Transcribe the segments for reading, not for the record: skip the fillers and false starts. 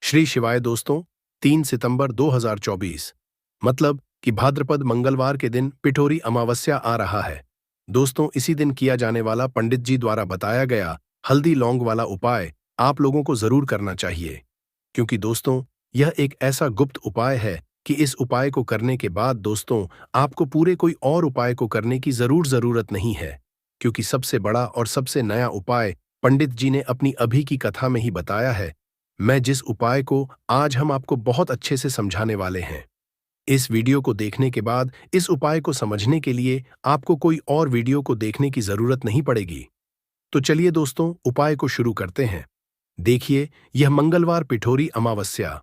श्री शिवाय दोस्तों। 3 सितंबर 2024 मतलब कि भाद्रपद मंगलवार के दिन पिठोरी अमावस्या आ रहा है। दोस्तों, इसी दिन किया जाने वाला पंडित जी द्वारा बताया गया हल्दी लौंग वाला उपाय आप लोगों को जरूर करना चाहिए, क्योंकि दोस्तों यह एक ऐसा गुप्त उपाय है कि इस उपाय को करने के बाद दोस्तों आपको पूरे कोई और उपाय को करने की जरूरत नहीं है, क्योंकि सबसे बड़ा और सबसे नया उपाय पंडित जी ने अपनी अभी की कथा में ही बताया है। मैं जिस उपाय को आज हम आपको बहुत अच्छे से समझाने वाले हैं। इस वीडियो को देखने के बाद इस उपाय को समझने के लिए आपको कोई और वीडियो को देखने की जरूरत नहीं पड़ेगी। तो चलिए दोस्तों, उपाय को शुरू करते हैं। देखिए, यह मंगलवार पिठोरी अमावस्या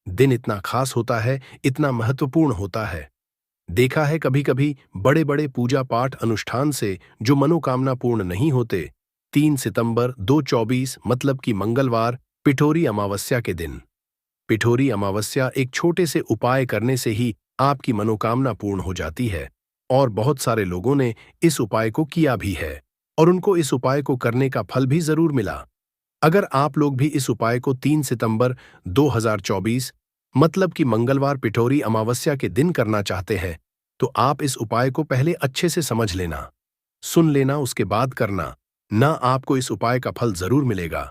दिन इतना खास होता है, इतना महत्वपूर्ण होता है। देखा है कभी कभी बड़े बड़े पूजा पाठ अनुष्ठान से जो मनोकामना पूर्ण नहीं होते। 3 सितंबर 2024 मतलब कि मंगलवार पिठोरी अमावस्या के दिन पिठोरी अमावस्या एक छोटे से उपाय करने से ही आपकी मनोकामना पूर्ण हो जाती है। और बहुत सारे लोगों ने इस उपाय को किया भी है और उनको इस उपाय को करने का फल भी जरूर मिला। अगर आप लोग भी इस उपाय को 3 सितंबर 2024 मतलब कि मंगलवार पिठोरी अमावस्या के दिन करना चाहते हैं, तो आप इस उपाय को पहले अच्छे से समझ लेना, सुन लेना, उसके बाद करना। ना आपको इस उपाय का फल जरूर मिलेगा।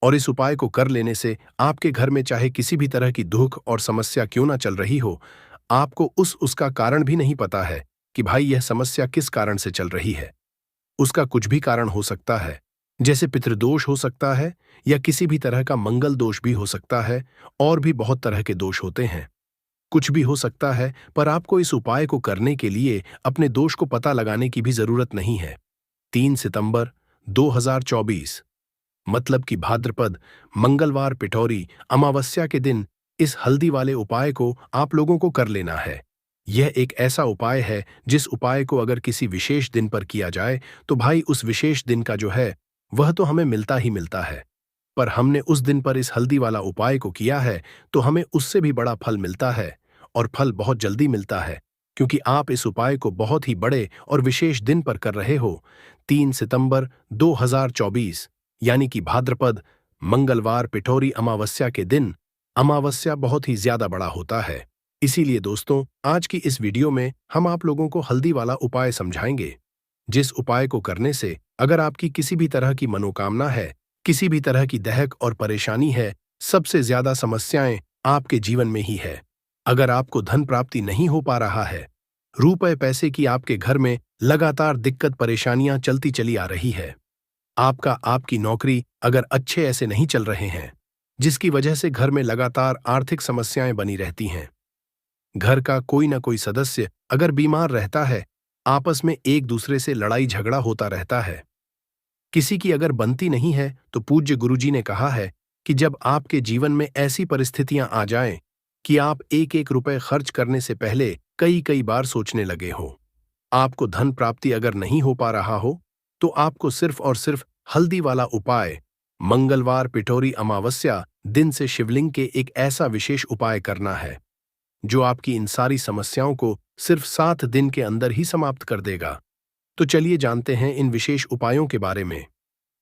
और इस उपाय को कर लेने से आपके घर में चाहे किसी भी तरह की दुख और समस्या क्यों ना चल रही हो, आपको उसका कारण भी नहीं पता है कि भाई यह समस्या किस कारण से चल रही है। उसका कुछ भी कारण हो सकता है, जैसे पितृदोष हो सकता है या किसी भी तरह का मंगल दोष भी हो सकता है, और भी बहुत तरह के दोष होते हैं। कुछ भी हो सकता है, पर आपको इस उपाय को करने के लिए अपने दोष को पता लगाने की भी जरूरत नहीं है। 3 सितंबर 2024 मतलब कि भाद्रपद मंगलवार पिठौरी अमावस्या के दिन इस हल्दी वाले उपाय को आप लोगों को कर लेना है। यह एक ऐसा उपाय है जिस उपाय को अगर किसी विशेष दिन पर किया जाए तो भाई उस विशेष दिन का जो है वह तो हमें मिलता ही मिलता है। पर हमने उस दिन पर इस हल्दी वाला उपाय को किया है तो हमें उससे भी बड़ा फल मिलता है, और फल बहुत जल्दी मिलता है, क्योंकि आप इस उपाय को बहुत ही बड़े और विशेष दिन पर कर रहे हो। 3 सितंबर 2024 यानी कि भाद्रपद मंगलवार पिठोरी अमावस्या के दिन अमावस्या बहुत ही ज्यादा बड़ा होता है। इसीलिए दोस्तों आज की इस वीडियो में हम आप लोगों को हल्दी वाला उपाय समझाएंगे, जिस उपाय को करने से अगर आपकी किसी भी तरह की मनोकामना है, किसी भी तरह की दहक और परेशानी है, सबसे ज्यादा समस्याएं आपके जीवन में ही है। अगर आपको धन प्राप्ति नहीं हो पा रहा है, रुपए पैसे की आपके घर में लगातार दिक्कत परेशानियां चलती चली आ रही है, आपकी नौकरी अगर अच्छे ऐसे नहीं चल रहे हैं, जिसकी वजह से घर में लगातार आर्थिक समस्याएं बनी रहती हैं, घर का कोई ना कोई सदस्य अगर बीमार रहता है, आपस में एक दूसरे से लड़ाई झगड़ा होता रहता है, किसी की अगर बनती नहीं है, तो पूज्य गुरुजी ने कहा है कि जब आपके जीवन में ऐसी परिस्थितियां आ जाएं कि आप एक एक रुपए खर्च करने से पहले कई कई बार सोचने लगे हो, आपको धन प्राप्ति अगर नहीं हो पा रहा हो, तो आपको सिर्फ और सिर्फ हल्दी वाला उपाय मंगलवार पिठोरी अमावस्या दिन से शिवलिंग के एक ऐसा विशेष उपाय करना है जो आपकी इन सारी समस्याओं को सिर्फ 7 दिन के अंदर ही समाप्त कर देगा। तो चलिए जानते हैं इन विशेष उपायों के बारे में।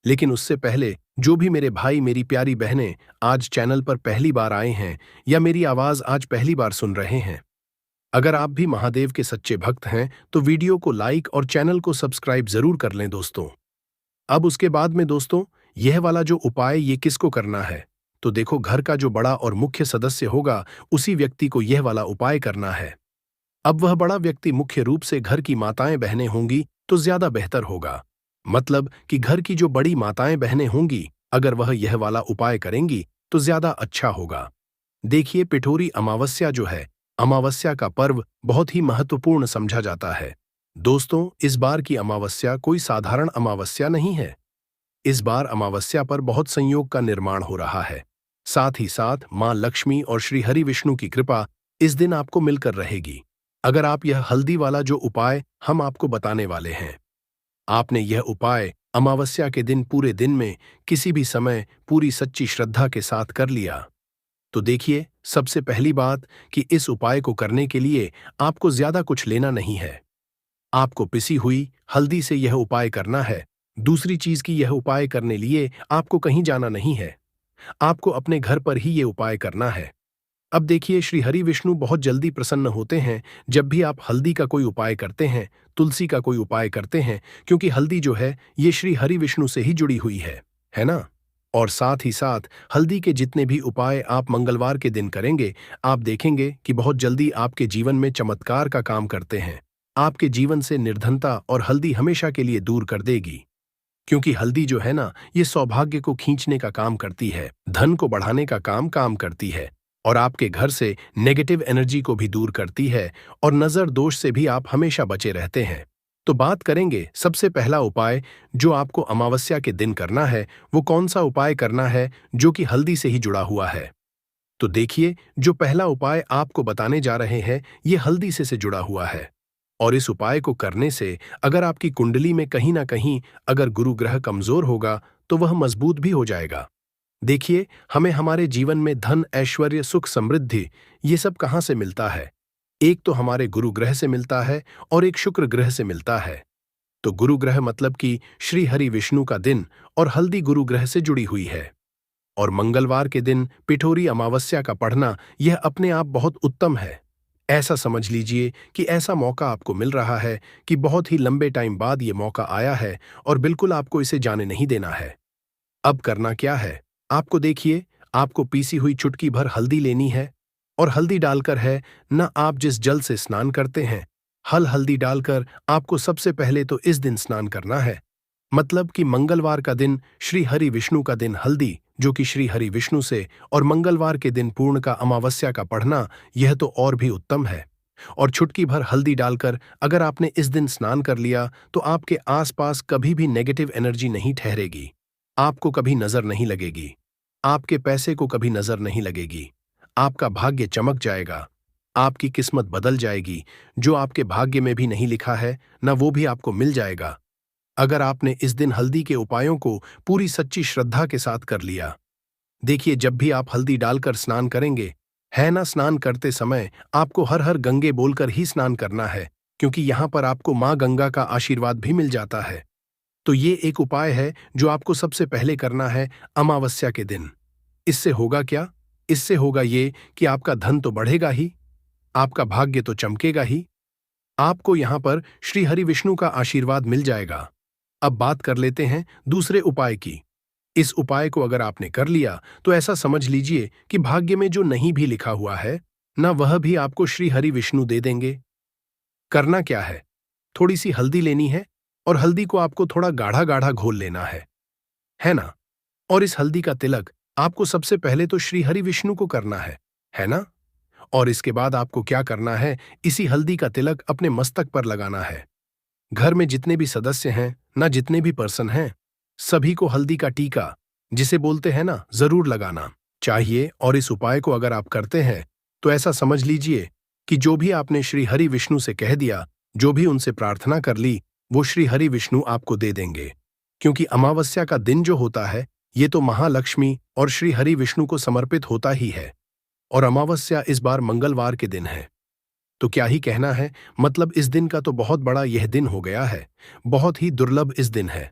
लेकिन उससे पहले जो भी मेरे भाई मेरी प्यारी बहनें आज चैनल पर पहली बार आए हैं या मेरी आवाज आज पहली बार सुन रहे हैं, अगर आप भी महादेव के सच्चे भक्त हैं तो वीडियो को लाइक और चैनल को सब्सक्राइब जरूर कर लें दोस्तों। अब उसके बाद में दोस्तों यह वाला जो उपाय ये किसको करना है, तो देखो घर का जो बड़ा और मुख्य सदस्य होगा उसी व्यक्ति को यह वाला उपाय करना है। अब वह बड़ा व्यक्ति मुख्य रूप से घर की माताएं बहनें होंगी तो ज्यादा बेहतर होगा, मतलब कि घर की जो बड़ी माताएं बहनें होंगी अगर वह यह वाला उपाय करेंगी तो ज्यादा अच्छा होगा। देखिए, पिठोरी अमावस्या जो है, अमावस्या का पर्व बहुत ही महत्वपूर्ण समझा जाता है। दोस्तों इस बार की अमावस्या कोई साधारण अमावस्या नहीं है। इस बार अमावस्या पर बहुत संयोग का निर्माण हो रहा है। साथ ही साथ मां लक्ष्मी और श्री हरि विष्णु की कृपा इस दिन आपको मिलकर रहेगी। अगर आप यह हल्दी वाला जो उपाय हम आपको बताने वाले हैं, आपने यह उपाय अमावस्या के दिन पूरे दिन में किसी भी समय पूरी सच्ची श्रद्धा के साथ कर लिया, तो देखिए सबसे पहली बात कि इस उपाय को करने के लिए आपको ज्यादा कुछ लेना नहीं है। आपको पिसी हुई हल्दी से यह उपाय करना है। दूसरी चीज की यह उपाय करने लिए आपको कहीं जाना नहीं है। आपको अपने घर पर ही ये उपाय करना है। अब देखिए, श्री हरि विष्णु बहुत जल्दी प्रसन्न होते हैं जब भी आप हल्दी का कोई उपाय करते हैं, तुलसी का कोई उपाय करते हैं, क्योंकि हल्दी जो है ये श्री हरि विष्णु से ही जुड़ी हुई है ना? और साथ ही साथ हल्दी के जितने भी उपाय आप मंगलवार के दिन करेंगे, आप देखेंगे कि बहुत जल्दी आपके जीवन में चमत्कार का काम करते हैं। आपके जीवन से निर्धनता और हल्दी हमेशा के लिए दूर कर देगी। क्योंकि हल्दी जो है ना, ये सौभाग्य को खींचने का काम करती है, धन को बढ़ाने का काम करती है, और आपके घर से नेगेटिव एनर्जी को भी दूर करती है, और नजर दोष से भी आप हमेशा बचे रहते हैं। तो बात करेंगे सबसे पहला उपाय जो आपको अमावस्या के दिन करना है, वो कौन सा उपाय करना है जो कि हल्दी से ही जुड़ा हुआ है। तो देखिए, जो पहला उपाय आपको बताने जा रहे हैं, ये हल्दी से जुड़ा हुआ है। और इस उपाय को करने से अगर आपकी कुंडली में कहीं ना कहीं अगर गुरु ग्रह कमजोर होगा, तो वह मजबूत भी हो जाएगा। देखिए, हमें हमारे जीवन में धन, ऐश्वर्य, सुख, समृद्धि ये सब कहाँ से मिलता है? एक तो हमारे गुरु ग्रह से मिलता है और एक शुक्र ग्रह से मिलता है। तो गुरु ग्रह मतलब कि श्री हरि विष्णु का दिन, और हल्दी गुरु ग्रह से जुड़ी हुई है। और मंगलवार के दिन पिठोरी अमावस्या का पढ़ना यह अपने आप बहुत उत्तम है। ऐसा समझ लीजिए कि ऐसा मौका आपको मिल रहा है कि बहुत ही लंबे टाइम बाद ये मौका आया है, और बिल्कुल आपको इसे जाने नहीं देना है। अब करना क्या है? आपको देखिए, आपको पीसी हुई चुटकी भर हल्दी लेनी है, और हल्दी डालकर है ना, आप जिस जल से स्नान करते हैं, हल्दी डालकर आपको सबसे पहले तो इस दिन स्नान करना है। मतलब कि मंगलवार का दिन श्री हरि विष्णु का दिन हल्दी, जो कि श्री हरि विष्णु से, और मंगलवार के दिन पूर्ण का अमावस्या का पढ़ना, यह तो और भी उत्तम है। और चुटकी भर हल्दी डालकर अगर आपने इस दिन स्नान कर लिया, तो आपके आसपास कभी भी नेगेटिव एनर्जी नहीं ठहरेगी, आपको कभी नजर नहीं लगेगी, आपके पैसे को कभी नजर नहीं लगेगी, आपका भाग्य चमक जाएगा, आपकी किस्मत बदल जाएगी। जो आपके भाग्य में भी नहीं लिखा है ना, वो भी आपको मिल जाएगा, अगर आपने इस दिन हल्दी के उपायों को पूरी सच्ची श्रद्धा के साथ कर लिया। देखिए, जब भी आप हल्दी डालकर स्नान करेंगे, है ना, स्नान करते समय आपको हर हर गंगे बोलकर ही स्नान करना है, क्योंकि यहां पर आपको मां गंगा का आशीर्वाद भी मिल जाता है। तो ये एक उपाय है जो आपको सबसे पहले करना है अमावस्या के दिन। इससे होगा क्या? इससे होगा ये कि आपका धन तो बढ़ेगा ही, आपका भाग्य तो चमकेगा ही, आपको यहां पर श्री हरि विष्णु का आशीर्वाद मिल जाएगा। अब बात कर लेते हैं दूसरे उपाय की। इस उपाय को अगर आपने कर लिया, तो ऐसा समझ लीजिए कि भाग्य में जो नहीं भी लिखा हुआ है ना, वह भी आपको श्री हरि विष्णु दे देंगे। करना क्या है? थोड़ी सी हल्दी लेनी है, और हल्दी को आपको थोड़ा गाढ़ा गाढ़ा घोल लेना है ना? और इस हल्दी का तिलक आपको सबसे पहले तो श्री हरि विष्णु को करना है ना? और इसके बाद आपको क्या करना है? इसी हल्दी का तिलक अपने मस्तक पर लगाना है। घर में जितने भी सदस्य हैं ना, जितने भी पर्सन हैं, सभी को हल्दी का टीका, जिसे बोलते हैं ना, जरूर लगाना चाहिए। और इस उपाय को अगर आप करते हैं, तो ऐसा समझ लीजिए कि जो भी आपने श्री हरि विष्णु से कह दिया, जो भी उनसे प्रार्थना कर ली, वो श्री हरि विष्णु आपको दे देंगे। क्योंकि अमावस्या का दिन जो होता है, ये तो महालक्ष्मी और श्री हरि विष्णु को समर्पित होता ही है, और अमावस्या इस बार मंगलवार के दिन है। तो क्या ही कहना है, मतलब इस दिन का तो बहुत बड़ा यह दिन हो गया है, बहुत ही दुर्लभ इस दिन है।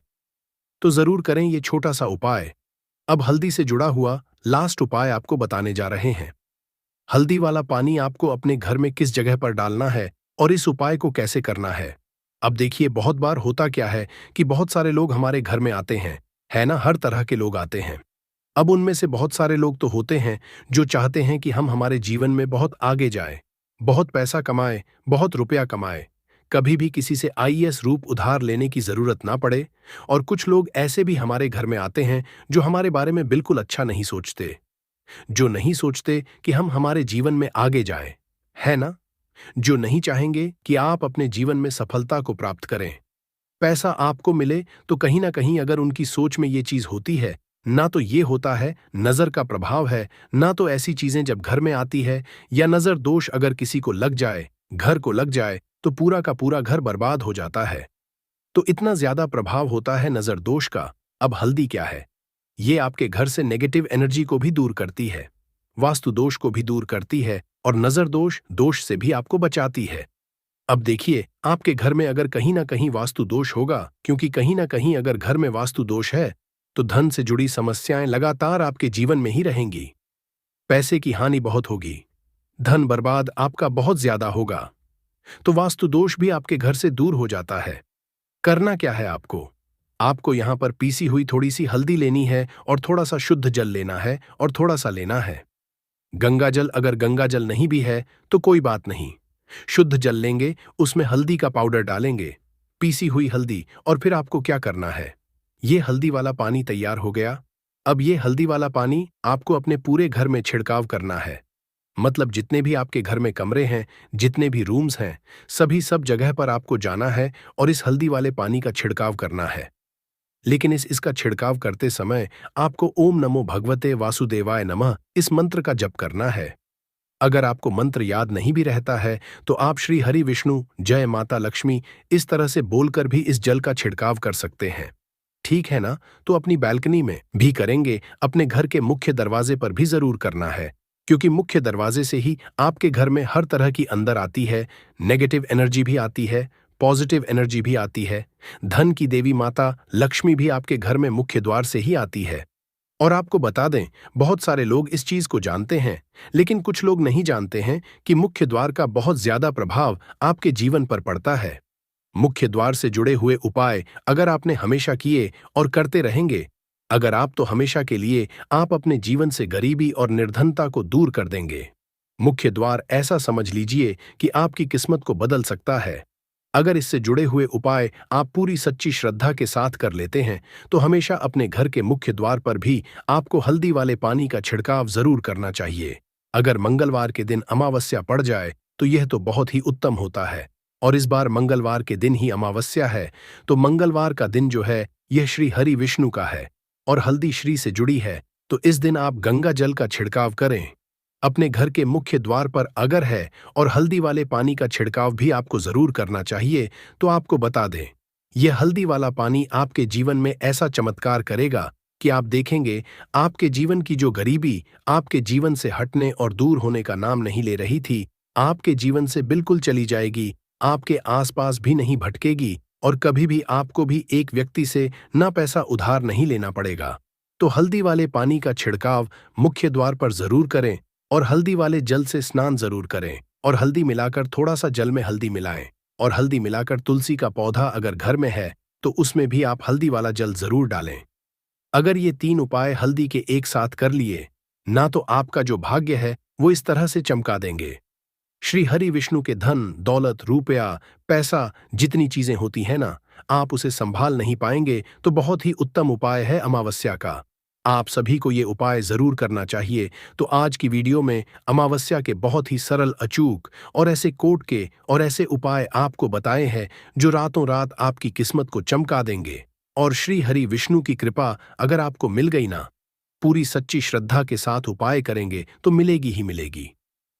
तो जरूर करें ये छोटा सा उपाय। अब हल्दी से जुड़ा हुआ लास्ट उपाय आपको बताने जा रहे हैं। हल्दी वाला पानी आपको अपने घर में किस जगह पर डालना है, और इस उपाय को कैसे करना है। अब देखिए, बहुत बार होता क्या है कि बहुत सारे लोग हमारे घर में आते हैं, है ना, हर तरह के लोग आते हैं। अब उनमें से बहुत सारे लोग तो होते हैं जो चाहते हैं कि हम हमारे जीवन में बहुत आगे जाएं, बहुत पैसा कमाएं, बहुत रुपया कमाएं, कभी भी किसी से आईएएस रूप उधार लेने की जरूरत ना पड़े। और कुछ लोग ऐसे भी हमारे घर में आते हैं जो हमारे बारे में बिल्कुल अच्छा नहीं सोचते, जो नहीं सोचते कि हम हमारे जीवन में आगे जाएं, है ना, जो नहीं चाहेंगे कि आप अपने जीवन में सफलता को प्राप्त करें, पैसा आपको मिले। तो कहीं ना कहीं अगर उनकी सोच में ये चीज होती है, ना तो ये होता है नजर का प्रभाव है, ना तो ऐसी चीजें जब घर में आती है, या नजर दोष अगर किसी को लग जाए, घर को लग जाए, तो पूरा का पूरा घर बर्बाद हो जाता है। तो इतना ज्यादा प्रभाव होता है नजर दोष का। अब हल्दी क्या है? ये आपके घर से नेगेटिव एनर्जी को भी दूर करती है, वास्तु दोष को भी दूर करती है, और नजर दोष से भी आपको बचाती है। अब देखिए, आपके घर में अगर कहीं ना कहीं वास्तु दोष होगा, क्योंकि कहीं ना कहीं अगर घर में वास्तु दोष है, तो धन से जुड़ी समस्याएं लगातार आपके जीवन में ही रहेंगी। पैसे की हानि बहुत होगी, धन बर्बाद आपका बहुत ज्यादा होगा। तो वास्तु दोष भी आपके घर से दूर हो जाता है। करना क्या है आपको? आपको यहां पर पीसी हुई थोड़ी सी हल्दी लेनी है और थोड़ा सा शुद्ध जल लेना है और थोड़ा सा लेना है। गंगा जल, अगर गंगा जल नहीं भी है तो कोई बात नहीं, शुद्ध जल लेंगे, उसमें हल्दी का पाउडर डालेंगे, पीसी हुई हल्दी। और फिर आपको क्या करना है, ये हल्दी वाला पानी तैयार हो गया। अब ये हल्दी वाला पानी आपको अपने पूरे घर में छिड़काव करना है। मतलब जितने भी आपके घर में कमरे हैं, जितने भी रूम्स हैं, सभी सब जगह पर आपको जाना है और इस हल्दी वाले पानी का छिड़काव करना है। लेकिन इसका छिड़काव करते समय आपको ओम नमो भगवते वासुदेवाय नमः इस मंत्र का जप करना है। अगर आपको मंत्र याद नहीं भी रहता है तो आप श्री हरि विष्णु जय माता लक्ष्मी इस तरह से बोलकर भी इस जल का छिड़काव कर सकते हैं। ठीक है ना? तो अपनी बैल्कनी में भी करेंगे, अपने घर के मुख्य दरवाजे पर भी जरूर करना है, क्योंकि मुख्य दरवाजे से ही आपके घर में हर तरह की अंदर आती है, नेगेटिव एनर्जी भी आती है, पॉजिटिव एनर्जी भी आती है। धन की देवी माता लक्ष्मी भी आपके घर में मुख्य द्वार से ही आती है। और आपको बता दें, बहुत सारे लोग इस चीज को जानते हैं, लेकिन कुछ लोग नहीं जानते हैं कि मुख्य द्वार का बहुत ज्यादा प्रभाव आपके जीवन पर पड़ता है। मुख्य द्वार से जुड़े हुए उपाय अगर आपने हमेशा किए और करते रहेंगे, अगर आप तो हमेशा के लिए आप अपने जीवन से गरीबी और निर्धनता को दूर कर देंगे। मुख्य द्वार ऐसा समझ लीजिए कि आपकी किस्मत को बदल सकता है। अगर इससे जुड़े हुए उपाय आप पूरी सच्ची श्रद्धा के साथ कर लेते हैं तो हमेशा अपने घर के मुख्य द्वार पर भी आपको हल्दी वाले पानी का छिड़काव जरूर करना चाहिए। अगर मंगलवार के दिन अमावस्या पड़ जाए तो यह तो बहुत ही उत्तम होता है। और इस बार मंगलवार के दिन ही अमावस्या है, तो मंगलवार का दिन जो है यह श्री हरि विष्णु का है और हल्दी श्री से जुड़ी है, तो इस दिन आप गंगा जल का छिड़काव करें अपने घर के मुख्य द्वार पर अगर है, और हल्दी वाले पानी का छिड़काव भी आपको जरूर करना चाहिए। तो आपको बता दें, यह हल्दी वाला पानी आपके जीवन में ऐसा चमत्कार करेगा कि आप देखेंगे आपके जीवन की जो गरीबी आपके जीवन से हटने और दूर होने का नाम नहीं ले रही थी, आपके जीवन से बिल्कुल चली जाएगी, आपके आसपास भी नहीं भटकेगी और कभी भी आपको भी एक व्यक्ति से ना पैसा उधार नहीं लेना पड़ेगा। तो हल्दी वाले पानी का छिड़काव मुख्य द्वार पर जरूर करें और हल्दी वाले जल से स्नान जरूर करें और हल्दी मिलाकर थोड़ा सा जल में हल्दी मिलाएं और हल्दी मिलाकर तुलसी का पौधा अगर घर में है तो उसमें भी आप हल्दी वाला जल जरूर डालें। अगर ये 3 उपाय हल्दी के एक साथ कर लिए ना, तो आपका जो भाग्य है वो इस तरह से चमका देंगे। श्री हरि विष्णु के धन दौलत रुपया पैसा जितनी चीजें होती हैं ना, आप उसे संभाल नहीं पाएंगे। तो बहुत ही उत्तम उपाय है अमावस्या का, आप सभी को ये उपाय जरूर करना चाहिए। तो आज की वीडियो में अमावस्या के बहुत ही सरल, अचूक और ऐसे कोट के और ऐसे उपाय आपको बताए हैं जो रातों रात आपकी किस्मत को चमका देंगे। और श्री हरि विष्णु की कृपा अगर आपको मिल गई ना, पूरी सच्ची श्रद्धा के साथ उपाय करेंगे तो मिलेगी ही मिलेगी।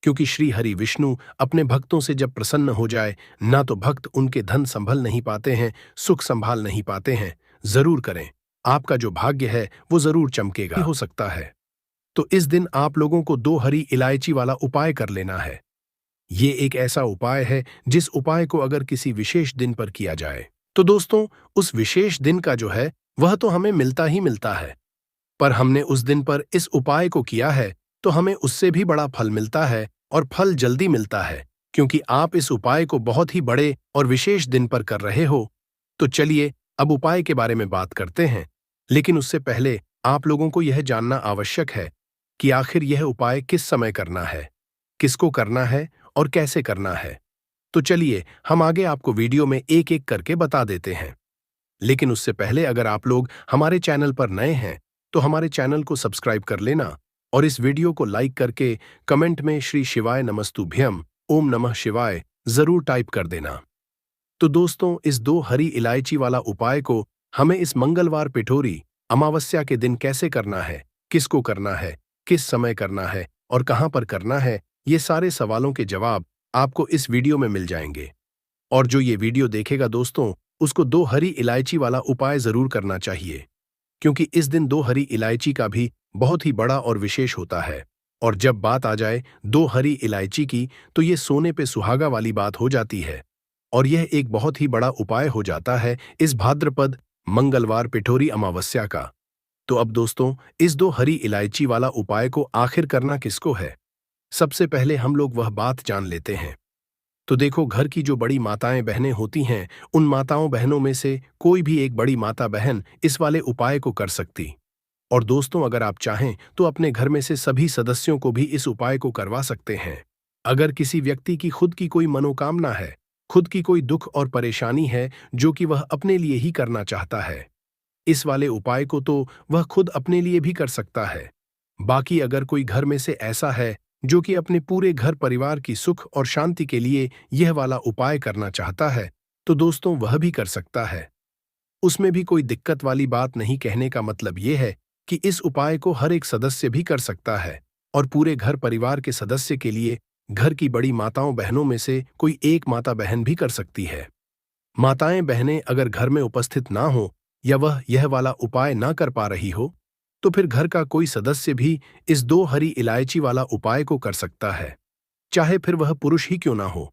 क्योंकि श्री हरि विष्णु अपने भक्तों से जब प्रसन्न हो जाए ना, तो भक्त उनके धन संभल नहीं पाते हैं, सुख संभाल नहीं पाते हैं। जरूर करें, आपका जो भाग्य है वो जरूर चमकेगा। हो सकता है तो इस दिन आप लोगों को 2 हरी इलायची वाला उपाय कर लेना है। ये एक ऐसा उपाय है जिस उपाय को अगर किसी विशेष दिन पर किया जाए तो दोस्तों उस विशेष दिन का जो है वह तो हमें मिलता ही मिलता है, पर हमने उस दिन पर इस उपाय को किया है तो हमें उससे भी बड़ा फल मिलता है और फल जल्दी मिलता है, क्योंकि आप इस उपाय को बहुत ही बड़े और विशेष दिन पर कर रहे हो। तो चलिए अब उपाय के बारे में बात करते हैं, लेकिन उससे पहले आप लोगों को यह जानना आवश्यक है कि आखिर यह उपाय किस समय करना है, किसको करना है और कैसे करना है। तो चलिए हम आगे आपको वीडियो में एक एक करके बता देते हैं। लेकिन उससे पहले अगर आप लोग हमारे चैनल पर नए हैं तो हमारे चैनल को सब्सक्राइब कर लेना और इस वीडियो को लाइक करके कमेंट में श्री शिवाय नमस्तुभ्यम ओम नमः शिवाय जरूर टाइप कर देना। तो दोस्तों इस 2 हरी इलायची वाला उपाय को हमें इस मंगलवार पिठोरी अमावस्या के दिन कैसे करना है, किसको करना है, किस समय करना है और कहां पर करना है, ये सारे सवालों के जवाब आपको इस वीडियो में मिल जाएंगे। और जो ये वीडियो देखेगा दोस्तों उसको 2 हरी इलायची वाला उपाय जरूर करना चाहिए, क्योंकि इस दिन 2 हरी इलायची का भी बहुत ही बड़ा और विशेष होता है। और जब बात आ जाए 2 हरी इलायची की तो ये सोने पे सुहागा वाली बात हो जाती है और यह एक बहुत ही बड़ा उपाय हो जाता है इस भाद्रपद मंगलवार पिठोरी अमावस्या का। तो अब दोस्तों, इस 2 हरी इलायची वाला उपाय को आखिर करना किसको है? सबसे पहले हम लोग वह बात जान लेते हैं। तो देखो, घर की जो बड़ी माताएं बहनें होती हैं, उन माताओं बहनों में से कोई भी एक बड़ी माता बहन इस वाले उपाय को कर सकती। और दोस्तों, अगर आप चाहें तो अपने घर में से सभी सदस्यों को भी इस उपाय को करवा सकते हैं। अगर किसी व्यक्ति की खुद की कोई मनोकामना है, खुद की कोई दुख और परेशानी है जो कि वह अपने लिए ही करना चाहता है, इस वाले उपाय को तो वह खुद अपने लिए भी कर सकता है। बाकी अगर कोई घर में से ऐसा है जो कि अपने पूरे घर परिवार की सुख और शांति के लिए यह वाला उपाय करना चाहता है, तो दोस्तों वह भी कर सकता है। उसमें भी कोई दिक्कत वाली बात नहीं। कहने का मतलब यह है कि इस उपाय को हर एक सदस्य भी कर सकता है और पूरे घर परिवार के सदस्य के लिए घर की बड़ी माताओं बहनों में से कोई एक माता बहन भी कर सकती है। माताएं बहनें अगर घर में उपस्थित ना हो या वह यह वाला उपाय ना कर पा रही हो, तो फिर घर का कोई सदस्य भी इस 2 हरी इलायची वाला उपाय को कर सकता है, चाहे फिर वह पुरुष ही क्यों ना हो।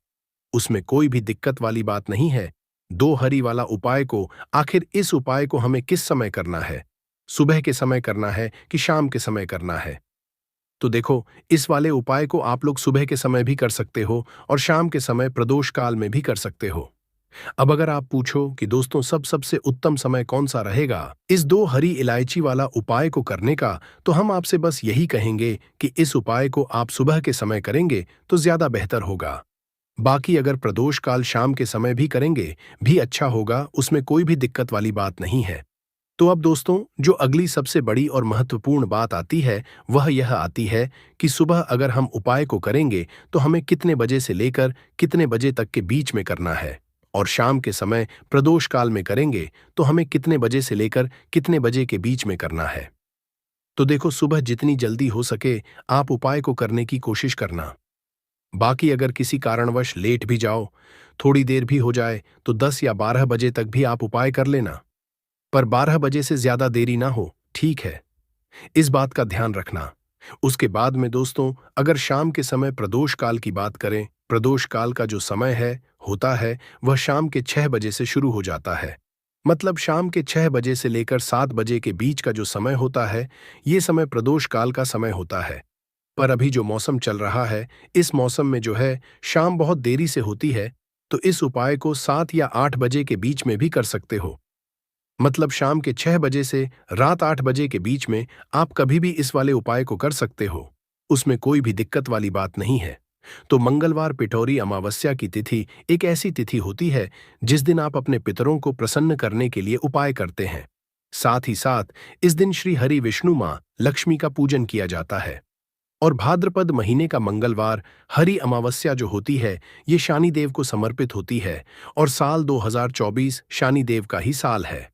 उसमें कोई भी दिक्कत वाली बात नहीं है। 2 हरी वाला उपाय को, आखिर इस उपाय को हमें किस समय करना है? सुबह के समय करना है कि शाम के समय करना है? तो देखो, इस वाले उपाय को आप लोग सुबह के समय भी कर सकते हो और शाम के समय प्रदोष काल में भी कर सकते हो। अब अगर आप पूछो कि दोस्तों सबसे उत्तम समय कौन सा रहेगा इस 2 हरी इलायची वाला उपाय को करने का, तो हम आपसे बस यही कहेंगे कि इस उपाय को आप सुबह के समय करेंगे तो ज्यादा बेहतर होगा। बाकी अगर प्रदोष काल शाम के समय भी करेंगे भी अच्छा होगा, उसमें कोई भी दिक्कत वाली बात नहीं है। तो अब दोस्तों, जो अगली सबसे बड़ी और महत्वपूर्ण बात आती है वह यह आती है कि सुबह अगर हम उपाय को करेंगे तो हमें कितने बजे से लेकर कितने बजे तक के बीच में करना है, और शाम के समय प्रदोष काल में करेंगे तो हमें कितने बजे से लेकर कितने बजे के बीच में करना है। तो देखो, सुबह जितनी जल्दी हो सके आप उपाय को करने की कोशिश करना। बाकी अगर किसी कारणवश लेट भी जाओ, थोड़ी देर भी हो जाए, तो 10 या 12 बजे तक भी आप उपाय कर लेना, पर 12 बजे से ज्यादा देरी ना हो, ठीक है? इस बात का ध्यान रखना। उसके बाद में दोस्तों, अगर शाम के समय प्रदोष काल की बात करें, प्रदोष काल का जो समय होता है वह शाम के 6 बजे से शुरू हो जाता है। मतलब शाम के 6 बजे से लेकर 7 बजे के बीच का जो समय होता है, ये समय प्रदोष काल का समय होता है। पर अभी जो मौसम चल रहा है, इस मौसम में जो है शाम बहुत देरी से होती है, तो इस उपाय को 7 या 8 बजे के बीच में भी कर सकते हो। मतलब शाम के 6 बजे से रात 8 बजे के बीच में आप कभी भी इस वाले उपाय को कर सकते हो। उसमें कोई भी दिक्कत वाली बात नहीं है। तो मंगलवार पिठौरी अमावस्या की तिथि एक ऐसी तिथि होती है जिस दिन आप अपने पितरों को प्रसन्न करने के लिए उपाय करते हैं। साथ ही साथ इस दिन श्री हरि विष्णु मां लक्ष्मी का पूजन किया जाता है। और भाद्रपद महीने का मंगलवार हरि अमावस्या जो होती है, ये शनिदेव को समर्पित होती है और साल 2024 शनिदेव का ही साल है।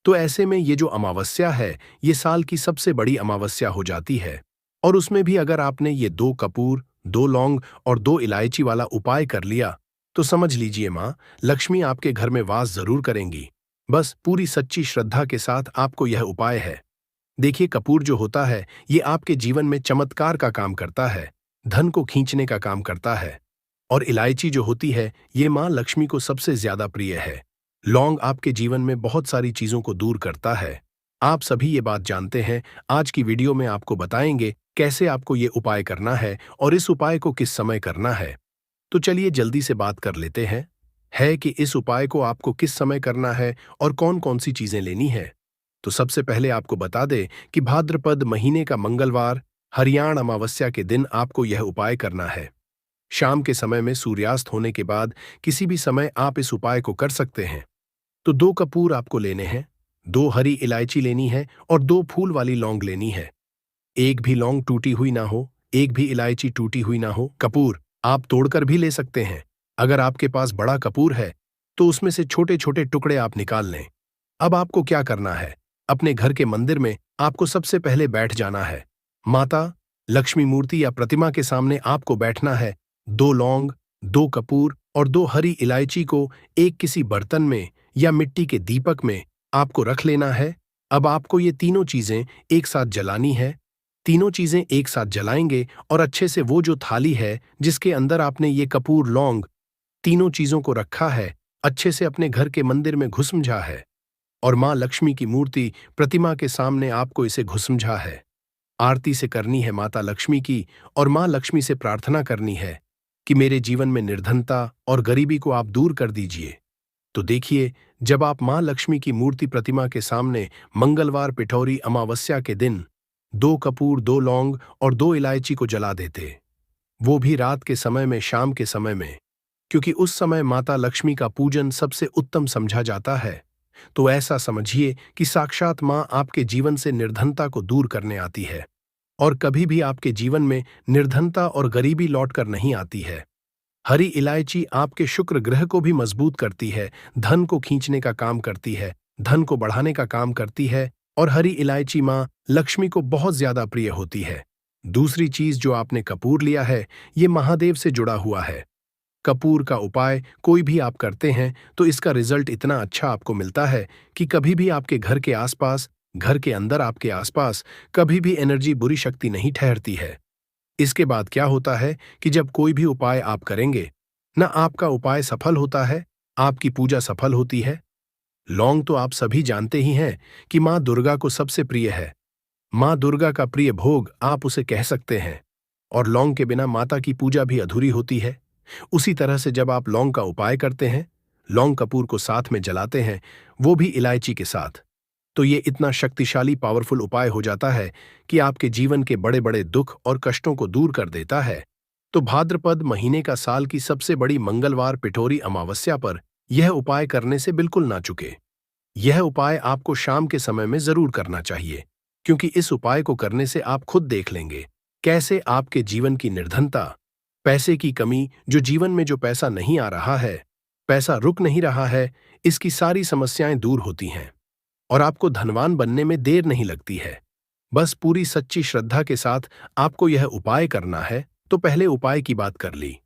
तो ऐसे में ये जो अमावस्या है, ये साल की सबसे बड़ी अमावस्या हो जाती है। और उसमें भी अगर आपने ये 2 कपूर, 2 लौंग और 2 इलायची वाला उपाय कर लिया, तो समझ लीजिए माँ लक्ष्मी आपके घर में वास जरूर करेंगी। बस पूरी सच्ची श्रद्धा के साथ आपको यह उपाय है। देखिए, कपूर जो होता है ये आपके जीवन में चमत्कार का काम करता है, धन को खींचने का काम करता है। और इलायची जो होती है ये माँ लक्ष्मी को सबसे ज्यादा प्रिय है। लौंग आपके जीवन में बहुत सारी चीजों को दूर करता है। आप सभी ये बात जानते हैं। आज की वीडियो में आपको बताएंगे कैसे आपको ये उपाय करना है और इस उपाय को किस समय करना है। तो चलिए जल्दी से बात कर लेते हैं है कि इस उपाय को आपको किस समय करना है और कौन कौन सी चीजें लेनी है। तो सबसे पहले आपको बता दें कि भाद्रपद महीने का मंगलवार हरियाण अमावस्या के दिन आपको यह उपाय करना है। शाम के समय में सूर्यास्त होने के बाद किसी भी समय आप इस उपाय को कर सकते हैं। तो 2 कपूर आपको लेने हैं, 2 हरी इलायची लेनी है और 2 फूल वाली लौंग लेनी है। एक भी लौंग टूटी हुई ना हो, एक भी इलायची टूटी हुई ना हो। कपूर आप तोड़कर भी ले सकते हैं। अगर आपके पास बड़ा कपूर है तो उसमें से छोटे छोटे टुकड़े आप निकाल लें। अब आपको क्या करना है, अपने घर के मंदिर में आपको सबसे पहले बैठ जाना है। माता लक्ष्मी मूर्ति या प्रतिमा के सामने आपको बैठना है। 2 लौंग, 2 कपूर और 2 हरी इलायची को एक किसी बर्तन में या मिट्टी के दीपक में आपको रख लेना है। अब आपको ये तीनों चीजें एक साथ जलानी है। तीनों चीजें एक साथ जलाएंगे और अच्छे से वो जो थाली है जिसके अंदर आपने ये कपूर लौंग तीनों चीजों को रखा है, अच्छे से अपने घर के मंदिर में घुस समझा है। और माँ लक्ष्मी की मूर्ति प्रतिमा के सामने आपको इसे घुसमझा है। आरती से करनी है माता लक्ष्मी की और माँ लक्ष्मी से प्रार्थना करनी है कि मेरे जीवन में निर्धनता और गरीबी को आप दूर कर दीजिए। तो देखिए, जब आप माँ लक्ष्मी की मूर्ति प्रतिमा के सामने मंगलवार पिठौरी अमावस्या के दिन 2 कपूर, 2 लौंग और 2 इलायची को जला देते, वो भी रात के समय में, शाम के समय में, क्योंकि उस समय माता लक्ष्मी का पूजन सबसे उत्तम समझा जाता है, तो ऐसा समझिए कि साक्षात माँ आपके जीवन से निर्धनता को दूर करने आती है। और कभी भी आपके जीवन में निर्धनता और गरीबी लौटकर नहीं आती है। हरी इलायची आपके शुक्र ग्रह को भी मजबूत करती है, धन को खींचने का काम करती है, धन को बढ़ाने का काम करती है, और हरी इलायची माँ लक्ष्मी को बहुत ज्यादा प्रिय होती है। दूसरी चीज जो आपने कपूर लिया है, ये महादेव से जुड़ा हुआ है। कपूर का उपाय कोई भी आप करते हैं तो इसका रिजल्ट इतना अच्छा आपको मिलता है कि कभी भी आपके घर के आसपास, घर के अंदर आपके आसपास कभी भी एनर्जी, बुरी शक्ति नहीं ठहरती है। इसके बाद क्या होता है कि जब कोई भी उपाय आप करेंगे, ना आपका उपाय सफल होता है, आपकी पूजा सफल होती है। लौंग तो आप सभी जानते ही हैं कि माँ दुर्गा को सबसे प्रिय है। माँ दुर्गा का प्रिय भोग आप उसे कह सकते हैं, और लौंग के बिना माता की पूजा भी अधूरी होती है। उसी तरह से जब आप लौंग का उपाय करते हैं, लौंग कपूर को साथ में जलाते हैं, वो भी इलायची के साथ, तो ये इतना शक्तिशाली, पावरफुल उपाय हो जाता है कि आपके जीवन के बड़े बड़े दुख और कष्टों को दूर कर देता है। तो भाद्रपद महीने का साल की सबसे बड़ी मंगलवार पिठोरी अमावस्या पर यह उपाय करने से बिल्कुल ना चुके। यह उपाय आपको शाम के समय में जरूर करना चाहिए, क्योंकि इस उपाय को करने से आप खुद देख लेंगे कैसे आपके जीवन की निर्धनता, पैसे की कमी, जो जीवन में जो पैसा नहीं आ रहा है, पैसा रुक नहीं रहा है, इसकी सारी समस्याएं दूर होती हैं और आपको धनवान बनने में देर नहीं लगती है। बस पूरी सच्ची श्रद्धा के साथ आपको यह उपाय करना है। तो पहले उपाय की बात कर ली,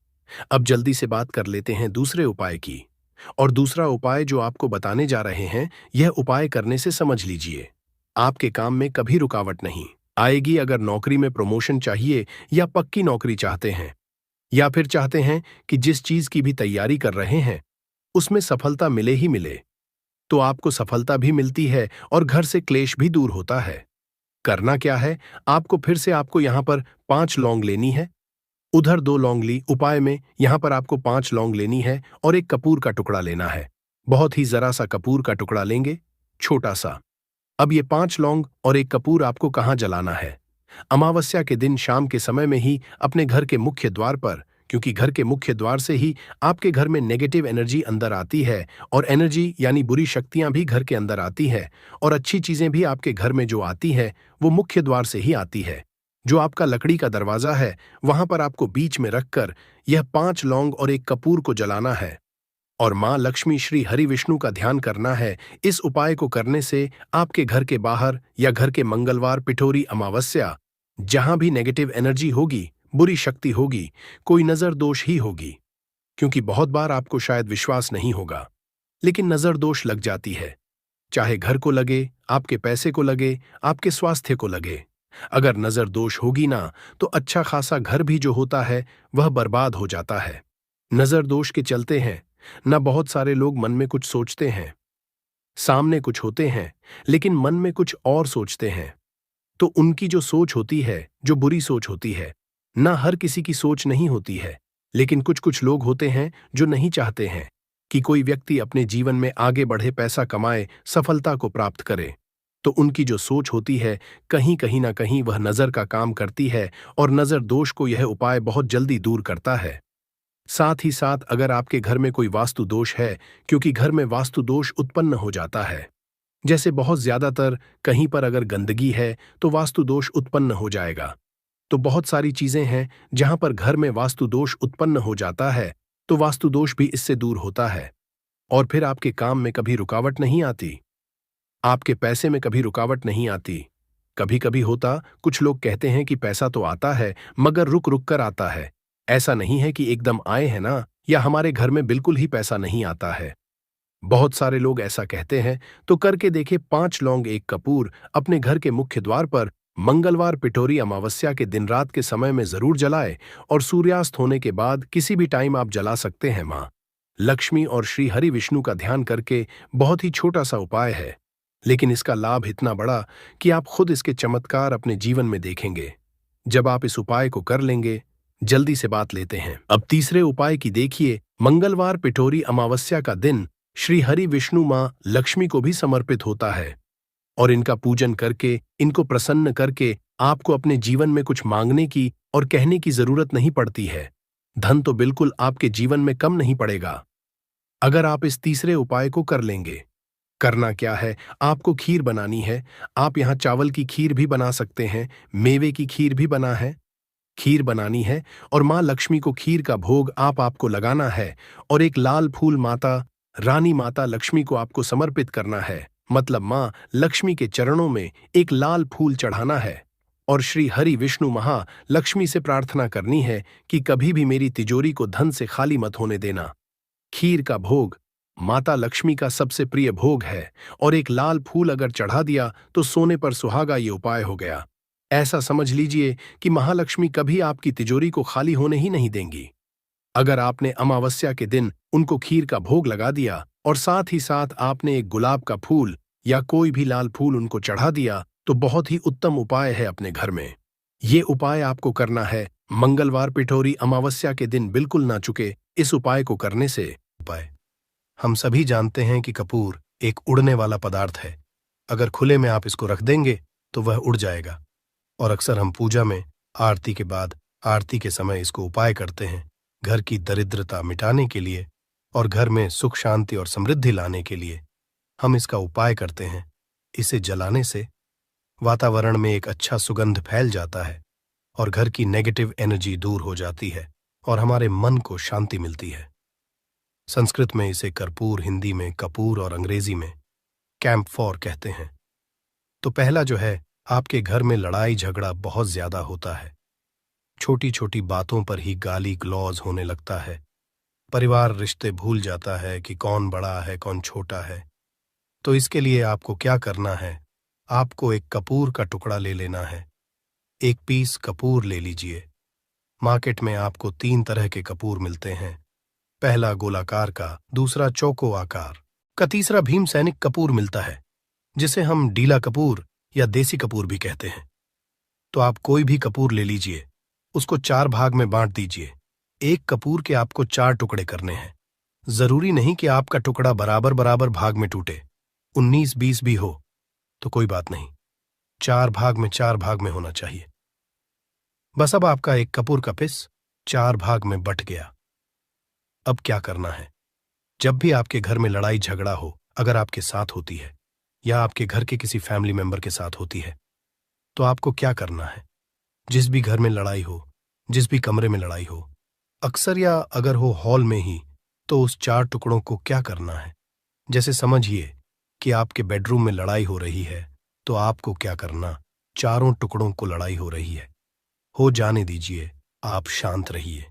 अब जल्दी से बात कर लेते हैं दूसरे उपाय की। और दूसरा उपाय जो आपको बताने जा रहे हैं, यह उपाय करने से समझ लीजिए आपके काम में कभी रुकावट नहीं आएगी। अगर नौकरी में प्रमोशन चाहिए, या पक्की नौकरी चाहते हैं, या फिर चाहते हैं कि जिस चीज की भी तैयारी कर रहे हैं उसमें सफलता मिले ही मिले, तो आपको सफलता भी मिलती है और घर से क्लेश भी दूर होता है। करना क्या है, आपको फिर से आपको यहां पर 5 लौंग लेनी है, उधर 2 लौंग ली उपाय में, यहां पर आपको 5 लौंग लेनी है और एक कपूर का टुकड़ा लेना है। बहुत ही जरा सा कपूर का टुकड़ा लेंगे, छोटा सा। अब ये 5 लौंग और एक कपूर आपको कहाँ जलाना है? अमावस्या के दिन शाम के समय में ही अपने घर के मुख्य द्वार पर, क्योंकि घर के मुख्य द्वार से ही आपके घर में नेगेटिव एनर्जी अंदर आती है, और एनर्जी यानी बुरी शक्तियां भी घर के अंदर आती है, और अच्छी चीजें भी आपके घर में जो आती है वो मुख्य द्वार से ही आती है। जो आपका लकड़ी का दरवाजा है, वहां पर आपको बीच में रखकर यह 5 लौंग और एक कपूर को जलाना है और माँ लक्ष्मी, श्री हरि विष्णु का ध्यान करना है। इस उपाय को करने से आपके घर के बाहर या घर के मंगलवार पिठोरी अमावस्या, जहां भी नेगेटिव एनर्जी होगी, बुरी शक्ति होगी, कोई नजर दोष ही होगी। क्योंकि बहुत बार आपको शायद विश्वास नहीं होगा, लेकिन नजर दोष लग जाती है, चाहे घर को लगे, आपके पैसे को लगे, आपके स्वास्थ्य को लगे। अगर नजर दोष होगी ना, तो अच्छा खासा घर भी जो होता है वह बर्बाद हो जाता है। नजर दोष के चलते हैं ना, बहुत सारे लोग मन में कुछ सोचते हैं, सामने कुछ होते हैं, लेकिन मन में कुछ और सोचते हैं। तो उनकी जो सोच होती है, जो बुरी सोच होती है, ना हर किसी की सोच नहीं होती है, लेकिन कुछ कुछ लोग होते हैं जो नहीं चाहते हैं कि कोई व्यक्ति अपने जीवन में आगे बढ़े, पैसा कमाए, सफलता को प्राप्त करे। तो उनकी जो सोच होती है, कहीं ना कहीं वह नजर का काम करती है, और नजर दोष को यह उपाय बहुत जल्दी दूर करता है। साथ ही साथ अगर आपके घर में कोई वास्तु दोष है, क्योंकि घर में वास्तु दोष उत्पन्न हो जाता है, जैसे बहुत ज्यादातर कहीं पर अगर गंदगी है तो वास्तु दोष उत्पन्न हो जाएगा। तो बहुत सारी चीजें हैं जहां पर घर में वास्तु दोष उत्पन्न हो जाता है, तो वास्तु दोष भी इससे दूर होता है। और फिर आपके काम में कभी रुकावट नहीं आती, आपके पैसे में कभी रुकावट नहीं आती। कभी कभी होता, कुछ लोग कहते हैं कि पैसा तो आता है मगर रुक रुक कर आता है। ऐसा नहीं है कि एकदम आए हैं ना, या हमारे घर में बिल्कुल ही पैसा नहीं आता है। बहुत सारे लोग ऐसा कहते हैं, तो करके देखे। 5 लौंग, एक कपूर अपने घर के मुख्य द्वार पर मंगलवार पिठोरी अमावस्या के दिन रात के समय में जरूर जलाए, और सूर्यास्त होने के बाद किसी भी टाइम आप जला सकते हैं। माँ लक्ष्मी और श्री हरि विष्णु का ध्यान करके बहुत ही छोटा सा उपाय है। लेकिन इसका लाभ इतना बड़ा कि आप खुद इसके चमत्कार अपने जीवन में देखेंगे जब आप इस उपाय को कर लेंगे। जल्दी से बात लेते हैं अब तीसरे उपाय की। देखिए, मंगलवार पिठोरी अमावस्या का दिन श्री हरि विष्णु मां लक्ष्मी को भी समर्पित होता है और इनका पूजन करके, इनको प्रसन्न करके आपको अपने जीवन में कुछ मांगने की और कहने की जरूरत नहीं पड़ती है। धन तो बिल्कुल आपके जीवन में कम नहीं पड़ेगा अगर आप इस तीसरे उपाय को कर लेंगे। करना क्या है, आपको खीर बनानी है। आप यहाँ चावल की खीर भी बना सकते हैं, मेवे की खीर भी बना है। खीर बनानी है और माँ लक्ष्मी को खीर का भोग आपको लगाना है और एक लाल फूल माता रानी माता लक्ष्मी को आपको समर्पित करना है। मतलब माँ लक्ष्मी के चरणों में एक लाल फूल चढ़ाना है और श्री हरि विष्णु महा लक्ष्मी से प्रार्थना करनी है कि कभी भी मेरी तिजोरी को धन से खाली मत होने देना। खीर का भोग माता लक्ष्मी का सबसे प्रिय भोग है और एक लाल फूल अगर चढ़ा दिया तो सोने पर सुहागा ये उपाय हो गया। ऐसा समझ लीजिए कि महालक्ष्मी कभी आपकी तिजोरी को खाली होने ही नहीं देंगी। अगर आपने अमावस्या के दिन उनको खीर का भोग लगा दिया और साथ ही साथ आपने एक गुलाब का फूल या कोई भी लाल फूल उनको चढ़ा दिया तो बहुत ही उत्तम उपाय है अपने घर में। ये उपाय आपको करना है मंगलवार पिठोरी अमावस्या के दिन। बिल्कुल ना चुके इस उपाय को करने से। उपाय हम सभी जानते हैं कि कपूर एक उड़ने वाला पदार्थ है। अगर खुले में आप इसको रख देंगे तो वह उड़ जाएगा और अक्सर हम पूजा में आरती के बाद, आरती के समय इसको उपाय करते हैं घर की दरिद्रता मिटाने के लिए और घर में सुख शांति और समृद्धि लाने के लिए हम इसका उपाय करते हैं। इसे जलाने से वातावरण में एक अच्छा सुगंध फैल जाता है और घर की नेगेटिव एनर्जी दूर हो जाती है और हमारे मन को शांति मिलती है। संस्कृत में इसे कर्पूर, हिंदी में कपूर और अंग्रेजी में कैम्फोर कहते हैं। तो पहला जो है, आपके घर में लड़ाई झगड़ा बहुत ज्यादा होता है। छोटी छोटी बातों पर ही गाली गलौज होने लगता है। परिवार रिश्ते भूल जाता है कि कौन बड़ा है कौन छोटा है। तो इसके लिए आपको क्या करना है, आपको एक कपूर का टुकड़ा ले लेना है। एक पीस कपूर ले लीजिए। मार्केट में आपको 3 तरह के कपूर मिलते हैं। पहला गोलाकार का, दूसरा चौको आकार का, तीसरा भीम सैनिक कपूर मिलता है जिसे हम डीला कपूर या देसी कपूर भी कहते हैं। तो आप कोई भी कपूर ले लीजिए, उसको 4 भाग में बांट दीजिए। एक कपूर के आपको 4 टुकड़े करने हैं। जरूरी नहीं कि आपका टुकड़ा बराबर बराबर भाग में टूटे, 19-20 भी हो तो कोई बात नहीं, 4 भाग में होना चाहिए। बस अब आपका एक कपूर का पिस 4 भाग में बट गया। अब क्या करना है, जब भी आपके घर में लड़ाई झगड़ा हो, अगर आपके साथ होती है या आपके घर के किसी फैमिली मेंबर के साथ होती है, तो आपको क्या करना है। जिस भी घर में लड़ाई हो, जिस भी कमरे में लड़ाई हो, अक्सर या अगर हो हॉल में ही, तो उस 4 टुकड़ों को क्या करना है। जैसे समझिए कि आपके बेडरूम में लड़ाई हो रही है, तो आपको क्या करना, चारों टुकड़ों को लड़ाई हो रही है, हो जाने दीजिए, आप शांत रहिए।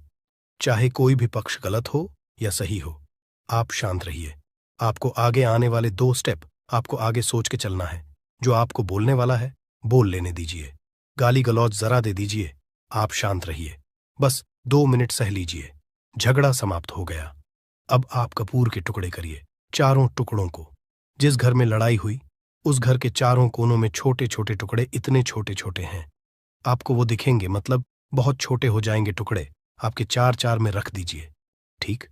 चाहे कोई भी पक्ष गलत हो या सही हो, आप शांत रहिए। आपको आगे आने वाले 2 स्टेप आपको आगे सोच के चलना है। जो आपको बोलने वाला है बोल लेने दीजिए, गाली गलौज जरा दे दीजिए, आप शांत रहिए। बस 2 मिनट सह लीजिए, झगड़ा समाप्त हो गया। अब आप कपूर के टुकड़े करिए, चारों टुकड़ों को। जिस घर में लड़ाई हुई उस घर के चारों कोनों में छोटे छोटे टुकड़े, इतने छोटे छोटे हैं आपको वो दिखेंगे, मतलब बहुत छोटे हो जाएंगे टुकड़े। आपके 4-4 में रख दीजिए। ठीक,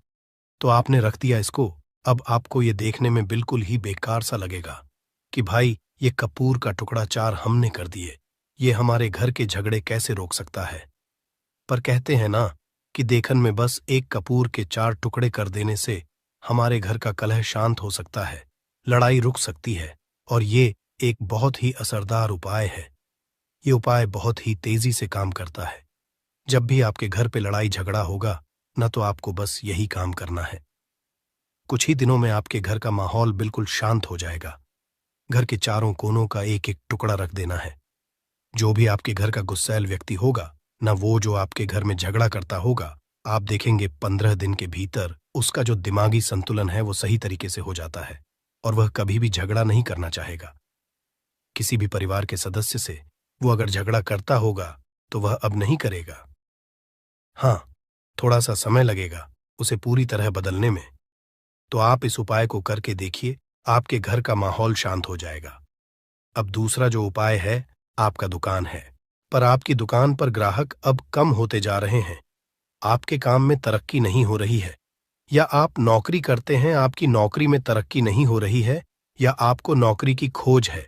तो आपने रख दिया इसको। अब आपको ये देखने में बिल्कुल ही बेकार सा लगेगा कि भाई ये कपूर का टुकड़ा 4 हमने कर दिए, ये हमारे घर के झगड़े कैसे रोक सकता है। पर कहते हैं ना कि देखन में बस एक कपूर के 4 टुकड़े कर देने से हमारे घर का कलह शांत हो सकता है, लड़ाई रुक सकती है। और ये एक बहुत ही असरदार उपाय है। ये उपाय बहुत ही तेजी से काम करता है। जब भी आपके घर पे लड़ाई झगड़ा होगा न, तो आपको बस यही काम करना है। कुछ ही दिनों में आपके घर का माहौल बिल्कुल शांत हो जाएगा। घर के चारों कोनों का एक एक टुकड़ा रख देना है। जो भी आपके घर का गुस्सैल व्यक्ति होगा, न वो जो आपके घर में झगड़ा करता होगा, आप देखेंगे 15 दिन के भीतर उसका जो दिमागी संतुलन है वो सही तरीके से हो जाता है और वह कभी भी झगड़ा नहीं करना चाहेगा। किसी भी परिवार के सदस्य से वो अगर झगड़ा करता होगा तो वह अब नहीं करेगा। हाँ, थोड़ा सा समय लगेगा उसे पूरी तरह बदलने में। तो आप इस उपाय को करके देखिए, आपके घर का माहौल शांत हो जाएगा। अब दूसरा जो उपाय है, आपका दुकान है। पर आपकी दुकान पर ग्राहक अब कम होते जा रहे हैं। आपके काम में तरक्की नहीं हो रही है, या आप नौकरी करते हैं, आपकी नौकरी में तरक्की नहीं हो रही है, या आपको नौकरी की खोज है।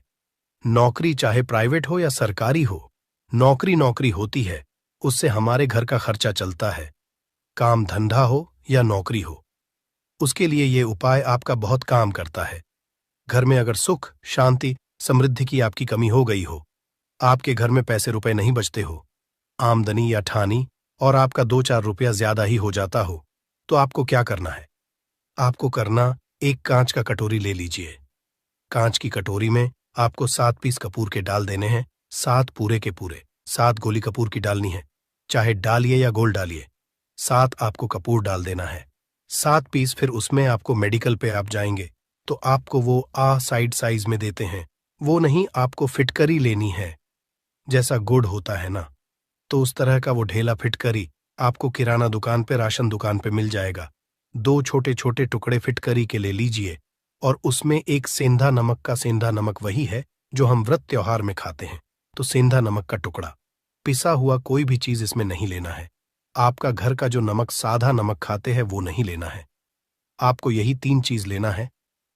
नौकरी चाहे प्राइवेट हो या सरकारी हो, नौकरी नौकरी होती है, उससे हमारे घर का खर्चा चलता है। काम धंधा हो या नौकरी हो, उसके लिए ये उपाय आपका बहुत काम करता है। घर में अगर सुख, शांति, समृद्धि की आपकी कमी हो गई हो, आपके घर में पैसे रुपए नहीं बचते हो, आमदनी या ठानी और आपका 2-4 रुपया ज्यादा ही हो जाता हो, तो आपको क्या करना है? आपको करना, एक कांच का कटोरी ले लीजिए। कांच की कटोरी में आपको 7 पीस कपूर के डाल देने हैं, 7 पूरे के पूरे। 7 गोली कपूर की डालनी है, चाहे डालिए या गोल डालिए। 7 आपको कपूर डाल देना है। 7 पीस फिर उसमें आपको मेडिकल पे आप जाएंगे तो आपको वो साइड साइज में देते हैं, वो नहीं, आपको फिटकरी लेनी है। जैसा गुड़ होता है ना, तो उस तरह का वो ढेला फिटकरी आपको किराना दुकान पे, राशन दुकान पे मिल जाएगा। 2 छोटे छोटे टुकड़े फिटकरी के ले लीजिए और उसमें एक सेंधा नमक का, सेंधा नमक वही है जो हम व्रत त्योहार में खाते हैं, तो सेंधा नमक का टुकड़ा। पिसा हुआ कोई भी चीज इसमें नहीं लेना है। आपका घर का जो नमक, साधा नमक खाते हैं, वो नहीं लेना है। आपको यही 3 चीज लेना है।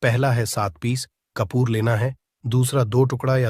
पहला है 7 पीस कपूर लेना है, दूसरा 2 टुकड़ा या